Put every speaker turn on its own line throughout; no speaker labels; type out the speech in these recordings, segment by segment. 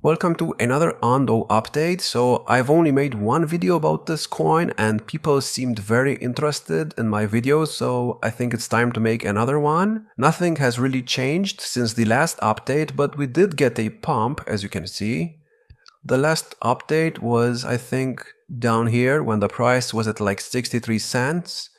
Welcome to another ONDO update. So I've only made one video about this coin and people seemed very interested in my videos, so I think it's time to make another one. Nothing has really changed since the last update, but we did get a pump, as you can see. The last update was, I think, down here when the price was at like 63 cents.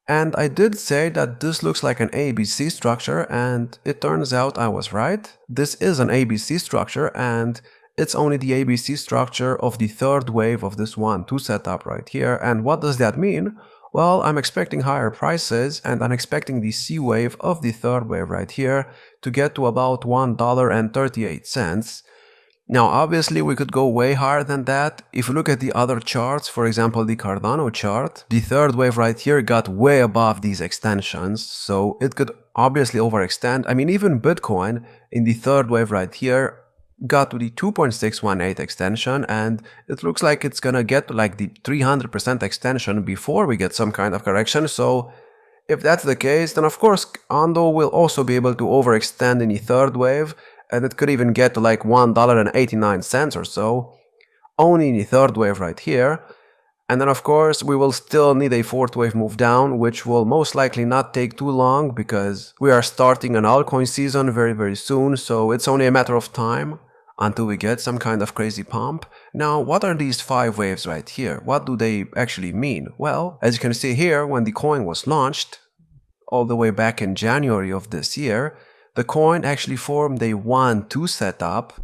And I did say that this looks like an ABC structure, and it turns out I was right. This is an ABC structure, and it's only the ABC structure of the third wave of this 1-2 setup right here. And what does that mean? Well, I'm expecting higher prices, and I'm expecting the C wave of the third wave right here to get to about $1.38. Now, obviously, we could go way higher than that. If you look at the other charts, for example, the Cardano chart, the third wave right here got way above these extensions, so it could obviously overextend. I mean, even Bitcoin in the third wave right here got to the 2.618 extension, and it looks like it's gonna get to like the 300% extension before we get some kind of correction. So if that's the case, then of course ONDO will also be able to overextend in the third wave, and it could even get to like $1.89 or so, only in the third wave right here. And then of course we will still need a fourth wave move down, which will most likely not take too long because we are starting an altcoin season very soon, so it's only a matter of time until we get some kind of crazy pump. Now, what are these 5 waves right here? What do they actually mean? Well, as you can see here, when the coin was launched, all the way back in January of this year, the coin actually formed a 1-2 setup,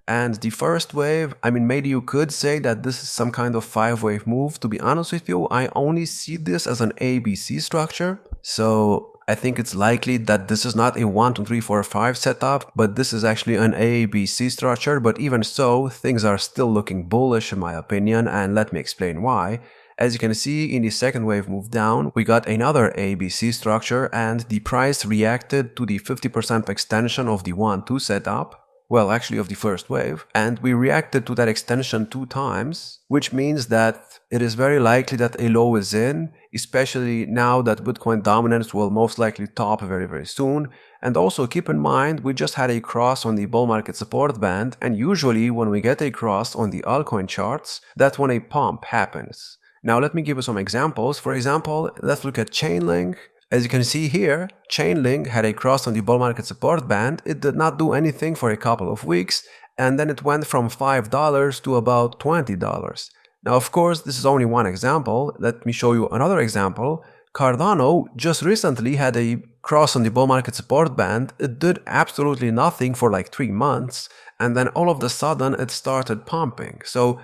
and the first wave, I mean, maybe you could say that this is some kind of 5-wave move. To be honest with you, I only see this as an ABC structure, so I think it's likely that this is not a 1, 2, 3, 4, 5 setup, but this is actually an ABC structure. But even so, things are still looking bullish in my opinion, and let me explain why. As you can see, in the second wave move down, we got another ABC structure, and the price reacted to the 50% extension of the 1-2 setup. Well, actually of the first wave, and we reacted to that extension 2 times, which means that it is very likely that a low is in, especially now that Bitcoin dominance will most likely top very soon. And also keep in mind, we just had a cross on the bull market support band, and usually when we get a cross on the altcoin charts, that's when a pump happens. Now let me give you some examples. For example, let's look at Chainlink. As you can see here, Chainlink had a cross on the bull market support band. It did not do anything for a couple of weeks, and then it went from $5 to about $20. Now of course, this is only one example. Let me show you another example. Cardano just recently had a cross on the bull market support band. It did absolutely nothing for like 3 months, and then all of a sudden it started pumping. So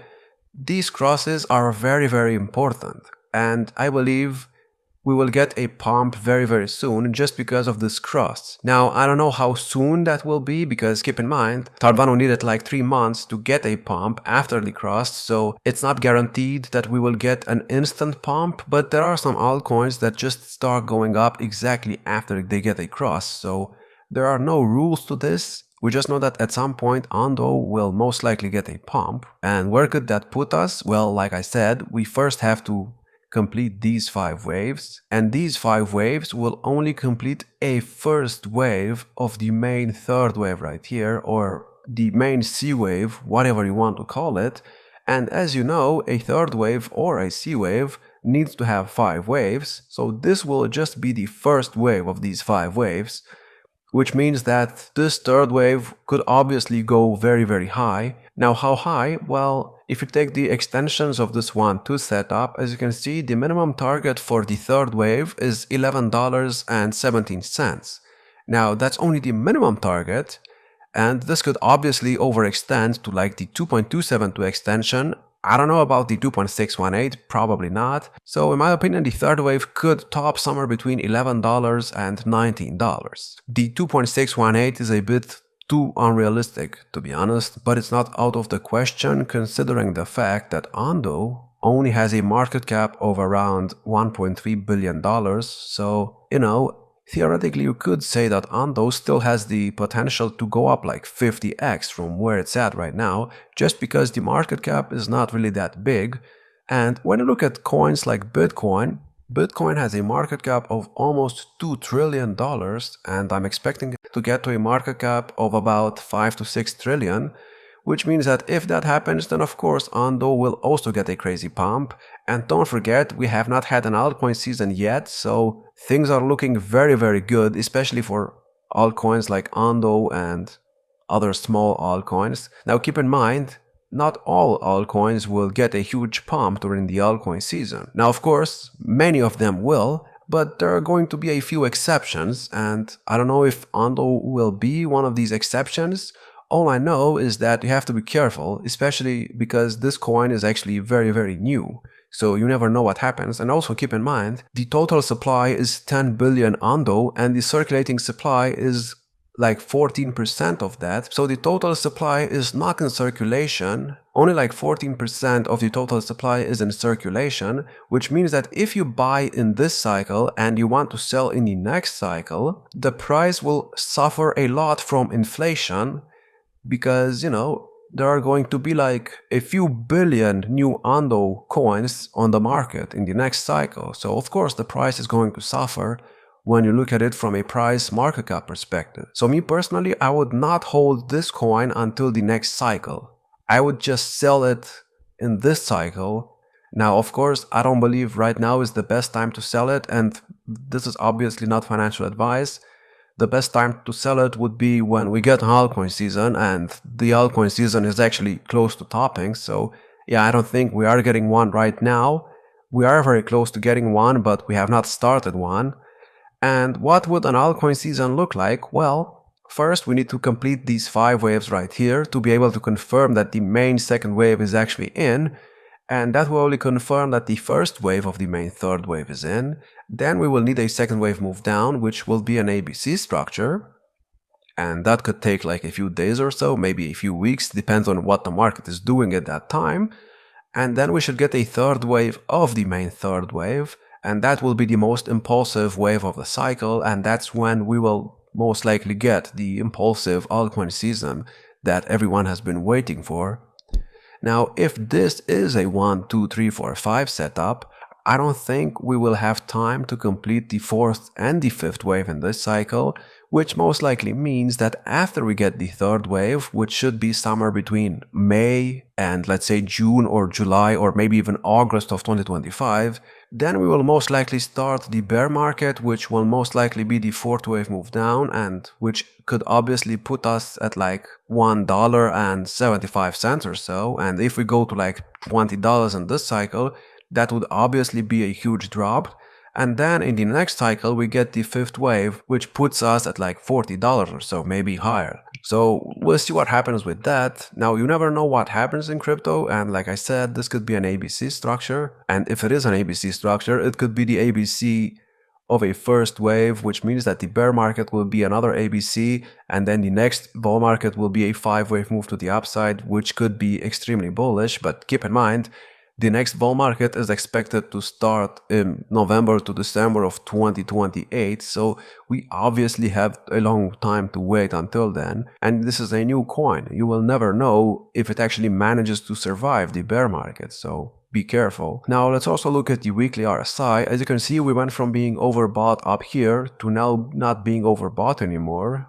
these crosses are very important, and I believe we will get a pump very soon just because of this cross. Now, I don't know how soon that will be, because keep in mind, Cardano needed like 3 months to get a pump after the cross, so it's not guaranteed that we will get an instant pump, but there are some altcoins that just start going up exactly after they get a cross, so there are no rules to this. We just know that at some point ONDO will most likely get a pump. And where could that put us? Well, like I said, we first have to complete these 5 waves, and these 5 waves will only complete a first wave of the main third wave right here, or the main C wave, whatever you want to call it. And as you know, a third wave or a C wave needs to have 5 waves, so this will just be the first wave of these 5 waves, which means that this third wave could obviously go very high. Now how high? Well, if you take the extensions of this 1-2 setup, as you can see, the minimum target for the third wave is $11.17. Now that's only the minimum target, and this could obviously overextend to like the 2.272 extension. I don't know about the 2.618, probably not. So in my opinion, the third wave could top somewhere between $11 and $19. The 2.618 is a bit too unrealistic, to be honest, but it's not out of the question considering the fact that ONDO only has a market cap of around $1.3 billion. So, you know, theoretically you could say that ONDO still has the potential to go up like 50x from where it's at right now, just because the market cap is not really that big. And when you look at coins like Bitcoin, Bitcoin has a market cap of almost $2 trillion, and I'm expecting it to get to a market cap of about 5 to 6 trillion, which means that if that happens, then of course ONDO will also get a crazy pump. And don't forget, we have not had an altcoin season yet, so things are looking very, very good, especially for altcoins like ONDO and other small altcoins. Now keep in mind, not all altcoins will get a huge pump during the altcoin season. Now of course, many of them will, but there are going to be a few exceptions, and I don't know if ONDO will be one of these exceptions. All I know is that you have to be careful, especially because this coin is actually very, very new. So you never know what happens. And also keep in mind, the total supply is 10 billion ONDO and the circulating supply is like 14% of that. So the total supply is not in circulation. Only like 14% of the total supply is in circulation, which means that if you buy in this cycle and you want to sell in the next cycle, the price will suffer a lot from inflation because, you know, there are going to be like a few billion new ONDO coins on the market in the next cycle. So of course the price is going to suffer when you look at it from a price market cap perspective. So me personally, I would not hold this coin until the next cycle. I would just sell it in this cycle. Now of course I don't believe right now is the best time to sell it, and this is obviously not financial advice. The best time to sell it would be when we get an altcoin season, and the altcoin season is actually close to topping. So yeah, I don't think we are getting one right now. We are very close to getting one, but we have not started one. And what would an altcoin season look like? Well, first we need to complete these 5 waves right here to be able to confirm that the main second wave is actually in. And that will only confirm that the first wave of the main third wave is in. Then we will need a second wave move down, which will be an ABC structure. And that could take like a few days or so, maybe a few weeks, depends on what the market is doing at that time. And then we should get a third wave of the main third wave. And that will be the most impulsive wave of the cycle. And that's when we will most likely get the impulsive altcoin season that everyone has been waiting for. Now, if this is a 1, 2, 3, 4, 5 setup, I don't think we will have time to complete the 4th and the 5th wave in this cycle, which most likely means that after we get the 3rd wave, which should be somewhere between May and let's say June or July or maybe even August of 2025, then we will most likely start the bear market, which will most likely be the 4th wave move down, and which could obviously put us at like $1.75 or so. And if we go to like $20 in this cycle, that would obviously be a huge drop. And then in the next cycle, we get the 5th wave, which puts us at like $40 or so, maybe higher. So we'll see what happens with that. Now, you never know what happens in crypto. And like I said, this could be an ABC structure. And if it is an ABC structure, it could be the ABC of a first wave, which means that the bear market will be another ABC. And then the next bull market will be a 5-wave move to the upside, which could be extremely bullish. But keep in mind, the next bull market is expected to start in November to December of 2028, so we obviously have a long time to wait until then. And this is a new coin. You will never know if it actually manages to survive the bear market, so be careful. Now let's also look at the weekly RSI. As you can see, we went from being overbought up here to now not being overbought anymore.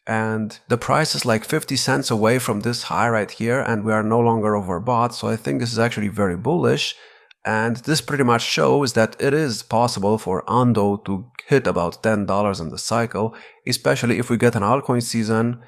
And the price is like 50 cents away from this high right here, and we are no longer overbought. So I think this is actually very bullish. And this pretty much shows that it is possible for ONDO to hit about $10 in the cycle, especially if we get an altcoin season.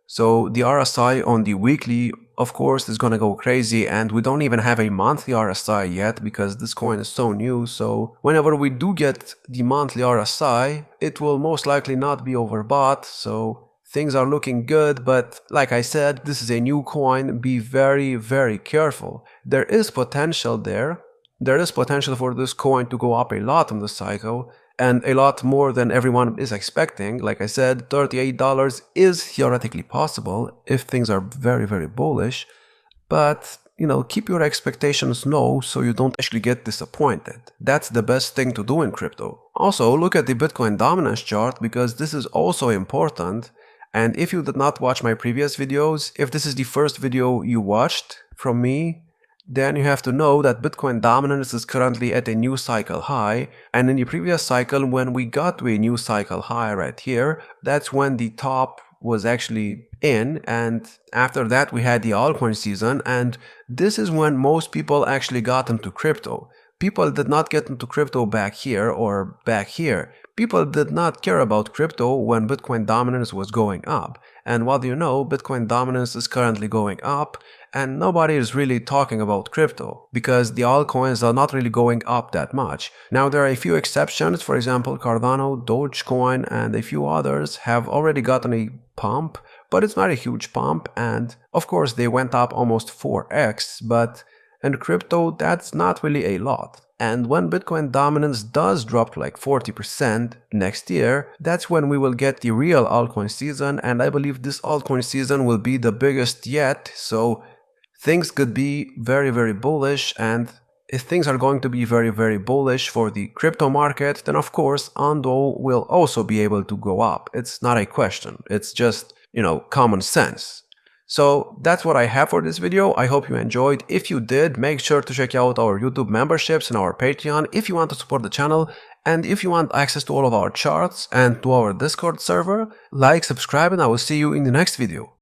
So the RSI on the weekly, of course, is going to go crazy, and we don't even have a monthly RSI yet because this coin is so new. So whenever we do get the monthly RSI, it will most likely not be overbought. So things are looking good, but like I said, this is a new coin. Be very, very careful. There is potential there. There is potential for this coin to go up a lot in the cycle, and a lot more than everyone is expecting. Like I said, $38 is theoretically possible if things are very, very bullish. But, you know, keep your expectations low so you don't actually get disappointed. That's the best thing to do in crypto. Also, look at the Bitcoin dominance chart because this is also important. And if you did not watch my previous videos, if this is the first video you watched from me, then you have to know that Bitcoin dominance is currently at a new cycle high. And in the previous cycle, when we got to a new cycle high right here, that's when the top was actually in, and after that we had the altcoin season, and this is when most people actually got into crypto. People did not get into crypto back here or back here. People did not care about crypto when Bitcoin dominance was going up. And what do you know, Bitcoin dominance is currently going up, and nobody is really talking about crypto because the altcoins are not really going up that much. Now there are a few exceptions, for example Cardano, Dogecoin, and a few others have already gotten a pump, but it's not a huge pump, and of course they went up almost 4x, but in crypto that's not really a lot. And when Bitcoin dominance does drop to like 40% next year, that's when we will get the real altcoin season, and I believe this altcoin season will be the biggest yet, so things could be very, very bullish. And if things are going to be very, very bullish for the crypto market, then of course ONDO will also be able to go up. It's not a question, it's just, common sense. So that's what I have for this video. I hope you enjoyed. If you did, make sure to check out our YouTube memberships and our Patreon if you want to support the channel, and if you want access to all of our charts and to our Discord server, like, subscribe, and I will see you in the next video.